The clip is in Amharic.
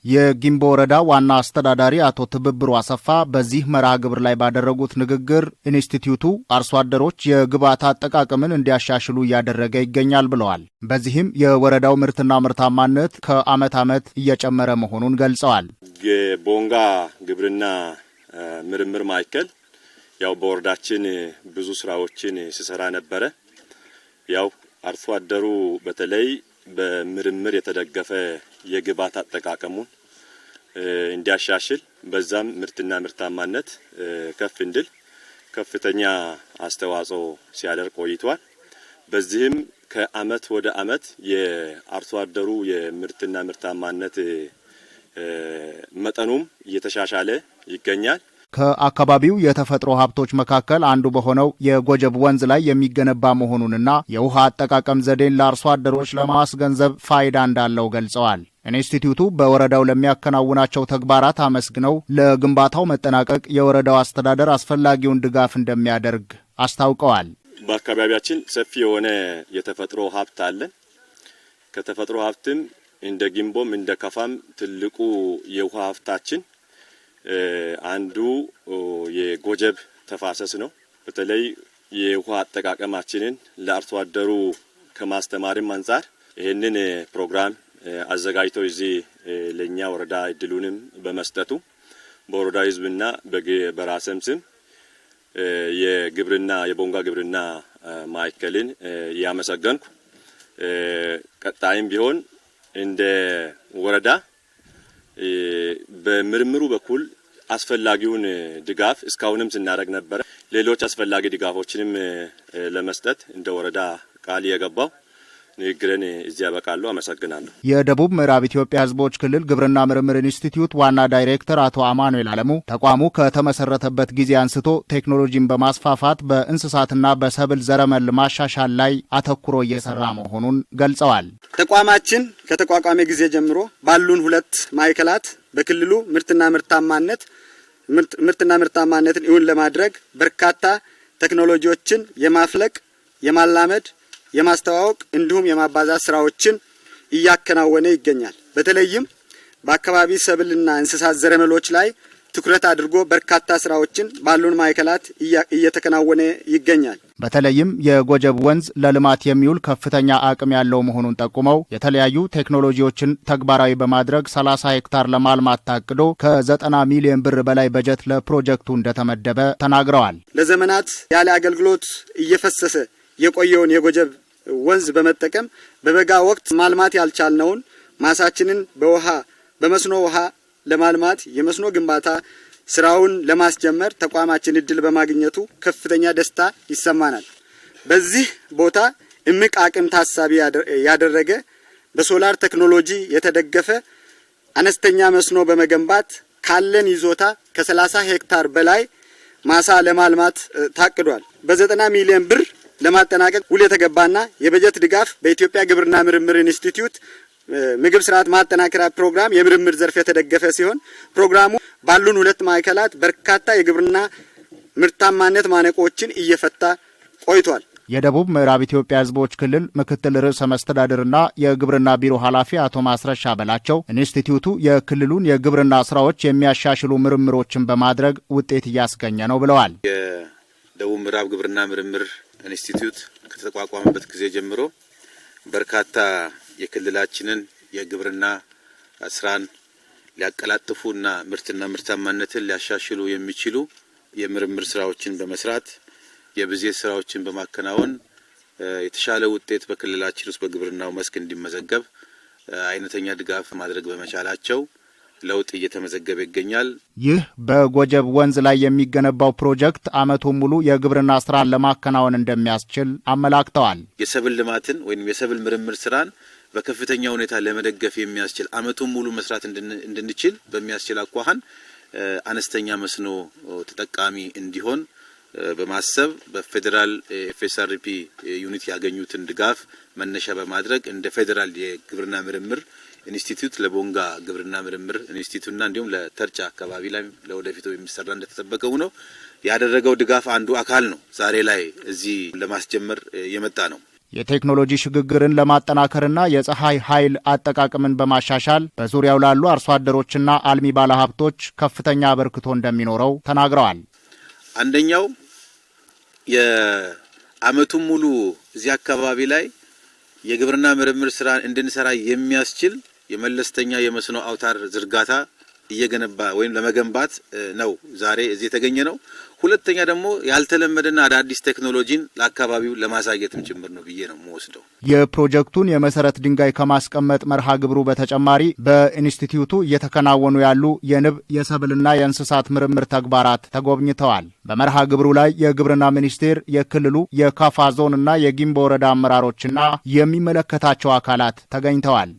የጊምቦ ወረዳ ዋና አስተዳዳሪ አቶ ትብብሩ አሰፋ በዚህ መርሃ ግብር ላይ ባደረጉት ንግግር ኢንስቲትዩቱ አርሶ አደሮች የግብዓት አጠቃቀምን እንዲያሻሽሉ እያደረገ ይገኛል ብለዋል። በዚህም የወረዳው ምርትና ምርታማነት ከዓመት ዓመት እየጨመረ መሆኑን ገልጸዋል። የቦንጋ ግብርና ምርምር ማዕከል ያው በወረዳችን ብዙ ስራዎችን ሲሰራ ነበረ። ያው አርሶ አደሩ በተለይ በምርምር የተደገፈ የግብዓት አጠቃቀሙን እንዲያሻሽል በዛም ምርትና ምርታማነት ከፍ እንዲል ከፍተኛ አስተዋጽኦ ሲያደርግ ቆይቷል። በዚህም ከዓመት ወደ ዓመት የአርሶ አደሩ የምርትና ምርታማነት መጠኑም እየተሻሻለ ይገኛል። ከአካባቢው የተፈጥሮ ሀብቶች መካከል አንዱ በሆነው የጎጀብ ወንዝ ላይ የሚገነባ መሆኑንና የውሃ አጠቃቀም ዘዴን ለአርሶ አደሮች ለማስገንዘብ ፋይዳ እንዳለው ገልጸዋል። ኢንስቲትዩቱ በወረዳው ለሚያከናውናቸው ተግባራት አመስግነው ለግንባታው መጠናቀቅ የወረዳው አስተዳደር አስፈላጊውን ድጋፍ እንደሚያደርግ አስታውቀዋል። በአካባቢያችን ሰፊ የሆነ የተፈጥሮ ሀብት አለን። ከተፈጥሮ ሀብትም እንደ ጊምቦም እንደ ከፋም ትልቁ የውሃ ሀብታችን አንዱ የጎጀብ ተፋሰስ ነው። በተለይ የውሃ አጠቃቀማችንን ለአርሶ አደሩ ከማስተማርም አንፃር ይህንን ፕሮግራም አዘጋጅተው እዚህ ለኛ ወረዳ እድሉንም በመስጠቱ በወረዳ ህዝብና በራስም ስም የቦንጋ ግብርና ማዕከልን ያመሰገንኩ ቀጣይም ቢሆን እንደ ወረዳ በምርምሩ በኩል አስፈላጊውን ድጋፍ እስካሁንም ስናደርግ ነበር። ሌሎች አስፈላጊ ድጋፎችንም ለመስጠት እንደ ወረዳ ቃል የገባው ንግግርን እዚህ ያበቃለሁ። አመሰግናለሁ። የደቡብ ምዕራብ ኢትዮጵያ ህዝቦች ክልል ግብርና ምርምር ኢንስቲትዩት ዋና ዳይሬክተር አቶ አማኑኤል አለሙ ተቋሙ ከተመሰረተበት ጊዜ አንስቶ ቴክኖሎጂን በማስፋፋት በእንስሳትና በሰብል ዘረመል ማሻሻል ላይ አተኩሮ እየሰራ መሆኑን ገልጸዋል። ተቋማችን ከተቋቋመ ጊዜ ጀምሮ ባሉን 2 ማዕከላት በክልሉ ምርትና ምርታማነትን እውን ለማድረግ በርካታ ቴክኖሎጂዎችን የማፍለቅ የማላመድ የማስተዋወቅ እንዲሁም የማባዛት ስራዎችን እያከናወነ ይገኛል። በተለይም በአካባቢ ሰብልና እንስሳት ዘረመሎች ላይ ትኩረት አድርጎ በርካታ ስራዎችን ባሉን ማዕከላት እየተከናወነ ይገኛል። በተለይም የጎጀብ ወንዝ ለልማት የሚውል ከፍተኛ አቅም ያለው መሆኑን ጠቁመው የተለያዩ ቴክኖሎጂዎችን ተግባራዊ በማድረግ 30 ሄክታር ለማልማት ታቅዶ ከ90 ሚሊዮን ብር በላይ በጀት ለፕሮጀክቱ እንደተመደበ ተናግረዋል። ለዘመናት ያለ አገልግሎት እየፈሰሰ የቆየውን የጎጀብ ወንዝ በመጠቀም በበጋ ወቅት ማልማት ያልቻልነውን ማሳችንን በመስኖ ውሃ ለማልማት የመስኖ ግንባታ ስራውን ለማስጀመር ተቋማችን እድል በማግኘቱ ከፍተኛ ደስታ ይሰማናል። በዚህ ቦታ እምቅ አቅም ታሳቢ ያደረገ በሶላር ቴክኖሎጂ የተደገፈ አነስተኛ መስኖ በመገንባት ካለን ይዞታ ከ30 ሄክታር በላይ ማሳ ለማልማት ታቅዷል። በ90 ሚሊዮን ብር ለማጠናቀቅ ውል የተገባና የበጀት ድጋፍ በኢትዮጵያ ግብርና ምርምር ኢንስቲትዩት ምግብ ስርዓት ማጠናከሪያ ፕሮግራም የምርምር ዘርፍ የተደገፈ ሲሆን ፕሮግራሙ ባሉን 2 ማዕከላት በርካታ የግብርና ምርታማነት ማነቆችን እየፈታ ቆይቷል። የደቡብ ምዕራብ ኢትዮጵያ ህዝቦች ክልል ምክትል ርዕሰ መስተዳድርና የግብርና ቢሮ ኃላፊ አቶ ማስረሻ በላቸው ኢንስቲትዩቱ የክልሉን የግብርና ስራዎች የሚያሻሽሉ ምርምሮችን በማድረግ ውጤት እያስገኘ ነው ብለዋል። የደቡብ ምዕራብ ግብርና ምርምር ኢንስቲትዩት ከተቋቋመበት ጊዜ ጀምሮ በርካታ የክልላችንን የግብርና ስራን ሊያቀላጥፉና ምርትና ምርታማነትን ሊያሻሽሉ የሚችሉ የምርምር ስራዎችን በመስራት የብዜት ስራዎችን በማከናወን የተሻለ ውጤት በክልላችን ውስጥ በግብርናው መስክ እንዲመዘገብ አይነተኛ ድጋፍ ማድረግ በመቻላቸው ለውጥ እየተመዘገበ ይገኛል። ይህ በጎጀብ ወንዝ ላይ የሚገነባው ፕሮጀክት ዓመቱን ሙሉ የግብርና ስራን ለማከናወን እንደሚያስችል አመላክተዋል። የሰብል ልማትን ወይም የሰብል ምርምር ስራን በከፍተኛ ሁኔታ ለመደገፍ የሚያስችል ዓመቱን ሙሉ መስራት እንድንችል በሚያስችል አኳኋን አነስተኛ መስኖ ተጠቃሚ እንዲሆን በማሰብ በፌደራል ኤፍኤስአርፒ ዩኒት ያገኙትን ድጋፍ መነሻ በማድረግ እንደ ፌደራል የግብርና ምርምር ኢንስቲትዩት ለቦንጋ ግብርና ምርምር ኢንስቲትዩትና እንዲሁም ለተርጫ አካባቢ ላይ ለወደፊቱ የሚሰራ እንደተጠበቀው ነው ያደረገው ድጋፍ አንዱ አካል ነው። ዛሬ ላይ እዚህ ለማስጀመር የመጣ ነው። የቴክኖሎጂ ሽግግርን ለማጠናከርና የፀሐይ ኃይል አጠቃቀምን በማሻሻል በዙሪያው ላሉ አርሶ አደሮችና አልሚ ባለሀብቶች ከፍተኛ አበርክቶ እንደሚኖረው ተናግረዋል። አንደኛው የአመቱን ሙሉ እዚህ አካባቢ ላይ የግብርና ምርምር ስራን እንድንሰራ የሚያስችል የመለስተኛ የመስኖ አውታር ዝርጋታ እየገነባ ወይም ለመገንባት ነው ዛሬ እዚህ የተገኘ ነው። ሁለተኛ ደግሞ ያልተለመደና አዳዲስ ቴክኖሎጂን ለአካባቢው ለማሳየትም ጭምር ነው ብዬ ነው የምወስደው። የፕሮጀክቱን የመሰረት ድንጋይ ከማስቀመጥ መርሃ ግብሩ በተጨማሪ በኢንስቲትዩቱ እየተከናወኑ ያሉ የንብ የሰብልና የእንስሳት ምርምር ተግባራት ተጎብኝተዋል። በመርሃ ግብሩ ላይ የግብርና ሚኒስቴር፣ የክልሉ የካፋ ዞንና የጊምቦ ወረዳ አመራሮችና የሚመለከታቸው አካላት ተገኝተዋል።